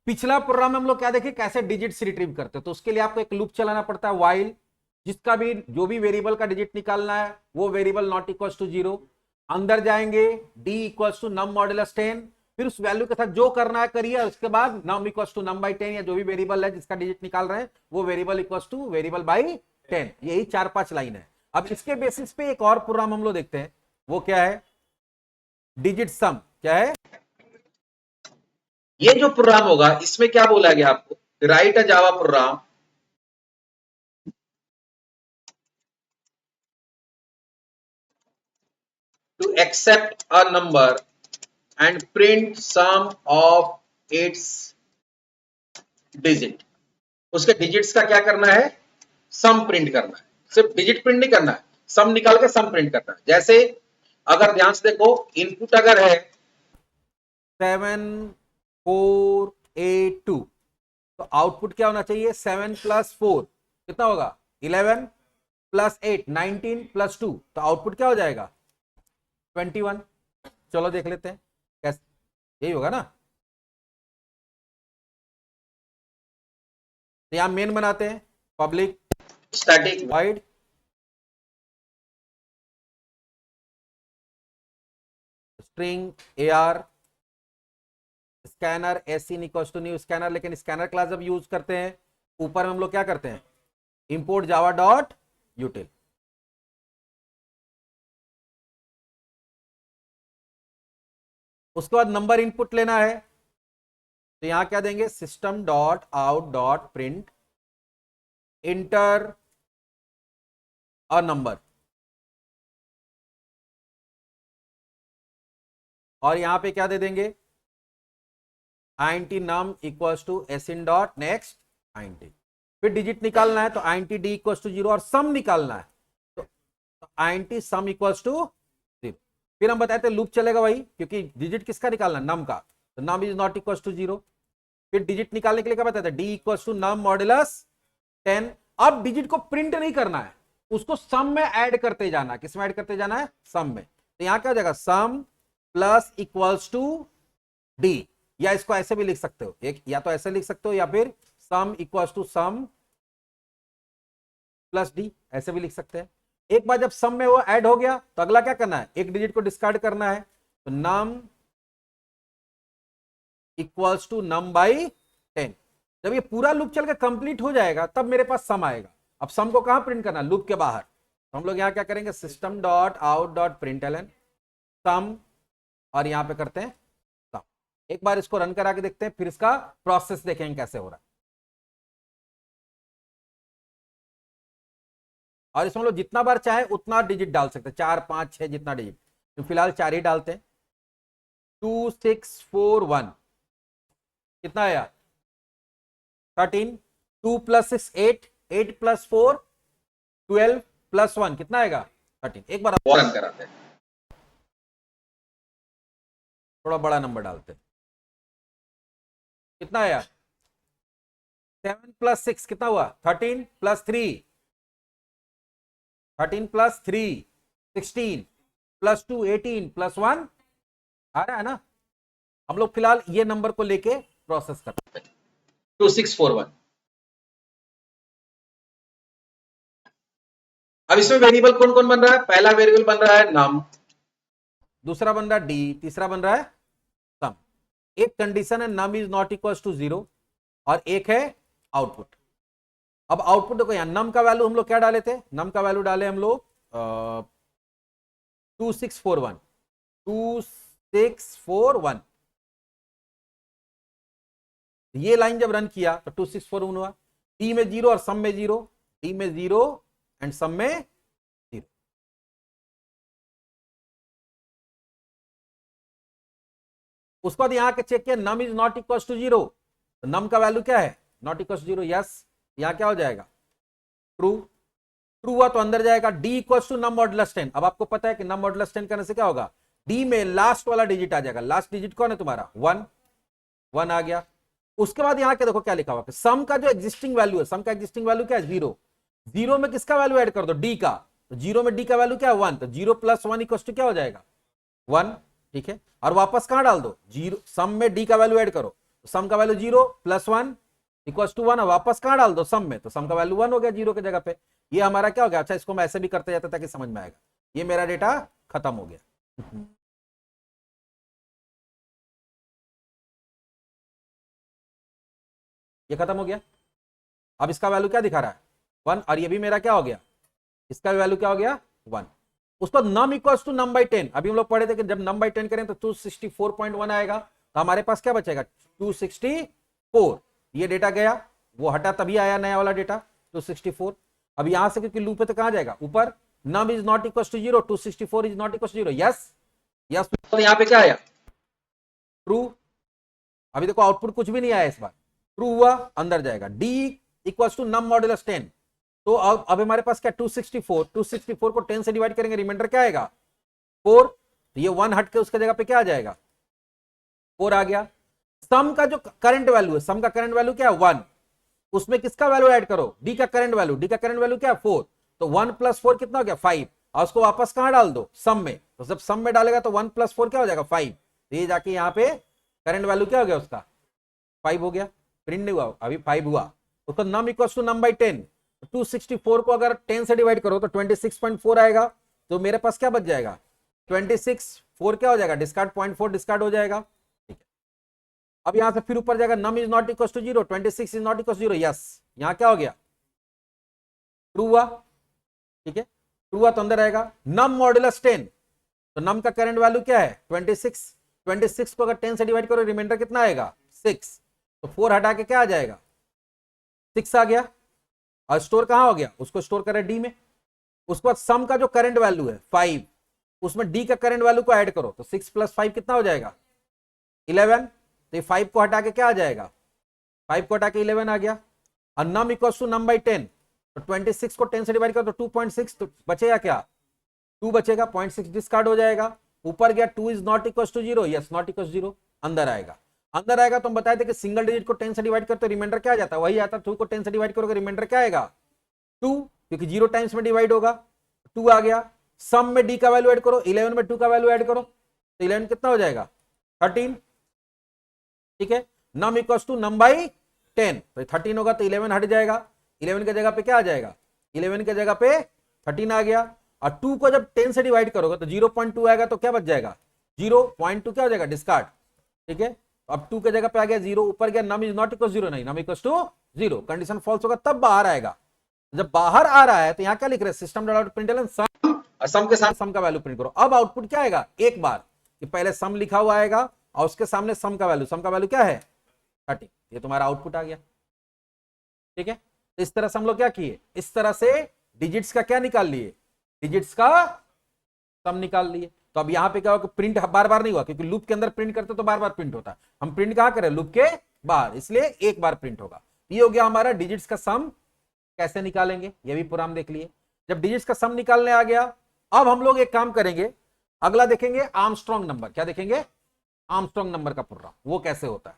पिछला प्रोग्राम में हम लोग क्या देखे, कैसे डिजिट्स रिट्रीव करते हैं। तो उसके लिए आपको एक लूप चलाना पड़ता है, व्हाइल, जिसका भी जो भी वेरिएबल का डिजिट निकालना है वो वेरिएबल नॉट इक्वल टू 0, अंदर जाएंगे D equal to num modulus 10, फिर उस वैल्यू के साथ जो करना है करिए, उसके बाद num equal to num by 10, या जो भी वेरिएबल है जिसका डिजिट निकाल रहे हैं वो variable equal two variable by 10। यही 4-5 लाइन है। अब इसके बेसिस पे एक और प्रोग्राम हम लोग देखते हैं, वो क्या है, डिजिट सम। क्या है ये जो प्रोग्राम होगा इसमें क्या बोला गया आपको, write a Java program to accept a number and print sum of its digit. उसके डिजिट्स का क्या करना है, सम प्रिंट करना है। सिर्फ डिजिट प्रिंट नहीं करना है, सम निकाल के सम प्रिंट करना है। जैसे अगर ध्यान से देखो, इनपुट अगर है 7482, तो आउटपुट क्या होना चाहिए, 7 + 4 कितना होगा, 11 + 8 19 + 2, तो आउटपुट क्या हो जाएगा, 21। चलो देख लेते हैं कैसे, यही होगा ना। तो यहां मेन बनाते हैं, public static void string AR scanner asin equals to new scanner, लेकिन स्कैनर क्लास जब यूज करते हैं ऊपर में हम लोग क्या करते हैं, इंपोर्ट जावा डॉट यूटिल। उसके बाद नंबर इनपुट लेना है, तो यहां क्या देंगे, system dot out dot print enter a number, और यहां पे क्या दे देंगे, int num equals to asin dot next int। फिर डिजिट निकालना है तो int d इक्वल्स टू 0, और सम निकालना है तो int सम इक्वल्स टू 0। फिर हम बताते हैं लूप चलेगा वही, क्योंकि डिजिट किसका निकालना, नम का, तो num is not equals to 0। फिर डिजिट निकालने के लिए क्या बताते हैं, d equals to num modulus 10। अब डिजिट को प्रिंट नहीं करना है, उसको सम में ऐड करते जाना है। किस में ऐड करते जाना है, सम में। तो यहां क्या हो जाएगा, सम प्लस इक्वल्स टू डी, या इसको ऐसे भी लिख सकते हो, एक या तो ऐसे लिख सकते हो, या फिर sum equals to sum plus D, ऐसे भी लिख सकते हैं। एक बार जब सम में वो ऐड हो गया तो अगला क्या करना है, एक डिजिट को डिस्कार्ड करना है, तो नम इक्वल्स टू नम बाई 10। जब ये पूरा लूप चल के कंप्लीट हो जाएगा तब मेरे पास सम आएगा। अब सम को कहां प्रिंट करना, लूप के बाहर, तो हम लोग यहां क्या करेंगे, system dot out dot println sum, और यहां पे करते हैं सम। एक बार इसको रन करा के देखते हैं, फिर इसका प्रोसेस देखेंगे कैसे हो रहा है। और इसमें लोग जितना बार चाहे उतना डिजिट डाल सकते हैं, 4 5 6 जितना डिजिट, तो फिलहाल 4 ही डालते हैं। 2641 कितना आया, 13, 2 + 6 8, 8 + 4 12 + 1 कितना आएगा, 13। एक बार रन कराते हैं, थोड़ा बड़ा नंबर डालते हैं, कितना आया, 7 + 6 कितना हुआ, 13 + 3 13 + 3 16 + 2 18 + 1 आ रहा है ना। हम लोग फिलहाल ये नंबर को लेके प्रोसेस करते हैं, 2641। अब इसमें वेरिएबल कौन कौन बन रहा है, पहला वेरिएबल बन रहा है नम, दूसरा बन रहा है डी, तीसरा बन रहा है सम। एक कंडीशन है num is not equal to 0, और एक है आउटपुट। अब आउटपुट देखो, यहां नम का वैल्यू हम लोग क्या डाले थे, नम का वैल्यू डाले हम लोग 2641 2641। ये लाइन जब रन किया तो 2641 हुआ, डी में 0 और सम में 0, डी में 0 एंड सम में 0। उसके बाद यहां के चेक किया, num is not equal to 0, तो नम का वैल्यू क्या है, नॉट इक्वल टू 0, यस। यहां क्या हो जाएगा, ट्रू। ट्रू हुआ तो अंदर जाएगा, D equal to num modulus 10। अब आपको पता है कि नम मॉडुलस 10 करने से क्या होगा, डी में लास्ट वाला डिजिट आ जाएगा। लास्ट डिजिट कौन है तुम्हारा, 1 1 आ गया। उसके बाद यहां क्या देखो क्या लिखा हुआ, सम का जो एग्जिस्टिंग वैल्यू है, सम का एग्जिस्टिंग वैल्यू क्या है, 0। 0 में किसका वैल्यू ऐड कर दो, डी का, तो 0 में डी का वैल्यू क्या है, 1, तो 0 + 1 इक्वल टू क्या हो जाएगा, 1। ठीक है, और वापस कहां डाल दो, 0 सम में डी का वैल्यू ऐड करो, सम का वैल्यू 0 + 1 = 1, वापस कहां डाल दो सम में, तो सम का वैल्यू 1 हो गया 0 की जगह पे। ये हमारा क्या हो गया, अच्छा इसको मैं ऐसे भी करते जाता ताकि समझ में आएगा। ये मेरा डेटा खत्म हो गया। ये खत्म हो गया। अब इसका वैल्यू क्या दिखा रहा है 1, और ये भी मेरा क्या हो गया, इसका वैल्यू क्या हो गया 1। उसको नम इक्वल्स टू नम बाई 10, अभी हम लोग पढ़े थे कि जब नम बाई 10 करें तो 264.1 आएगा, तो हमारे पास क्या बचेगा 264। ये डेटा गया, वो हटा तभी आया नया वाला डेटा 264। अब यहां से क्योंकि लूप है तो कहां जाएगा ऊपर, num is not equal to 0, 264 is not equal to 0, yes yes. तो यहाँ पे क्या आया ट्रू। अभी देखो आउटपुट कुछ भी नहीं आया इस बार, ट्रू हुआ, अंदर जाएगा। D equal to num modulus 10, तो अब हमारे पास क्या 264 को 10 से डिवाइड करेंगे, रिमाइंडर क्या आएगा 4, तो ये 1 हट के उसके जगह पे क्या आ जाएगा 4 आ गया। सम का जो करंट वैल्यू है, सम का करंट वैल्यू क्या है 1, उसमें किसका वैल्यू ऐड करो, डी का करंट वैल्यू, डी का करंट वैल्यू क्या है 4, तो 1 + 4 कितना हो गया 5, और उसको वापस कहां डाल दो सम में, तो जब सम में डालेगा तो 1 + 4 क्या हो जाएगा 5, तो ये जाके यहाँ पे करंट वैल्यू क्या हो गया उसका 5 हो गया, प्रिंट नहीं हुआ अभी 5 हुआ। उसको num equal to num by 10, 264 को अगर 10 से डिवाइड करो तो 26.4 आएगा, तो मेरे पास क्या बच जाएगा 26, 4 क्या हो जाएगा डिस्कार्ड, 0.4 डिस्कार्ड हो जाएगा। ठीक है, अब यहां से फिर ऊपर जाएगा num is not equal to 0, 26 is not equal to 0, yes. यहां क्या हो गया ट्रू हुआ, ठीक है, ट्रू हुआ तो अंदर आएगा नम मॉड्यूलस 10, तो नम का करंट वैल्यू क्या है 26 को अगर 10 से डिवाइड करो रिमाइंडर कितना आएगा 6, तो 4 हटा के क्या आ जाएगा 6 आ गया, और स्टोर कहां हो गया, उसको स्टोर करें डी में। उसके बाद सम का जो करंट वैल्यू है 5, उसमें डी का करंट वैल्यू को ऐड करो, तो 6 + 5 कितना हो जाएगा 11, तो ये 5 को हटा के क्या आ जाएगा 5 को हटा के 11 आ गया। और num equal to num by 10, तो 26 को 10 से डिवाइड करो तो 2.6, तो बचेगा क्या 2 बचेगा, 0.6 डिस्कार्ड हो जाएगा। ऊपर गया 2 is not equal to 0, yes not equal 0, अंदर आएगा। अंदर आएगा तो हम बताए थे कि सिंगल डिजिट को 10 से डिवाइड करते रिमाइंडर क्या आ जाता है, वही आता है। 2 को 10 से डिवाइड करोगे रिमाइंडर क्या आएगा 2, क्योंकि 0 टाइम्स में डिवाइड होगा, 2 आ गया। सम में डी का वैल्यू ऐड करो, 11 में 2 का वैल्यू ऐड करो, तो 11 कितना हो जाएगा 13, ठीक है। Num equal to num by 10, तो 13 होगा तो 11 हट जाएगा, 11 की जगह पे क्या आ जाएगा 11 की जगह पे 13 आ गया। और 2 को जब 10 से डिवाइड करोगे तो 0.2 आएगा, तो क्या बच जाएगा 0.2 क्या हो जाएगा डिस्कार्ड, ठीक है। अब 2 की जगह पे आ गया 0, ऊपर गया नम इज नॉट इक्वल 0, नहीं num equal to 0, condition false होगा तब बाहर आएगा। जब बाहर आ रहा है तो यहां क्या लिख रहे हैं सिस्टम डॉट आउट प्रिंटलन सम के साथ सम का वैल्यू प्रिंट करो। अब आउटपुट क्या आएगा एक बार कि पहले सम लिखा हुआ आएगा और उसके सामने सम का वैल्यू क्या है 30, ये तुम्हारा आउटपुट आ गया, ठीक है। तो इस तरह से हम लोग क्या किए, इस तरह से डिजिट्स का क्या निकाल लिए, डिजिट्स का सम निकाल लिए। तो अब यहां पे क्या होगा प्रिंट बार बार नहीं हुआ, क्योंकि लूप के अंदर प्रिंट करते तो बार बार प्रिंट होता है, हम प्रिंट कहां करें लूप के बाहर, इसलिए एक बार प्रिंट होगा। ये हो गया हमारा डिजिट्स का सम कैसे निकालेंगे, ये भी पूरा हम देख लिए। जब डिजिट्स का सम निकालने आ गया, अब हम लोग एक काम करेंगे, अगला देखेंगे आर्मस्ट्रॉन्ग नंबर, क्या देखेंगे आर्मस्ट्रॉन्ग नंबर का प्रोग्राम, वो कैसे होता है।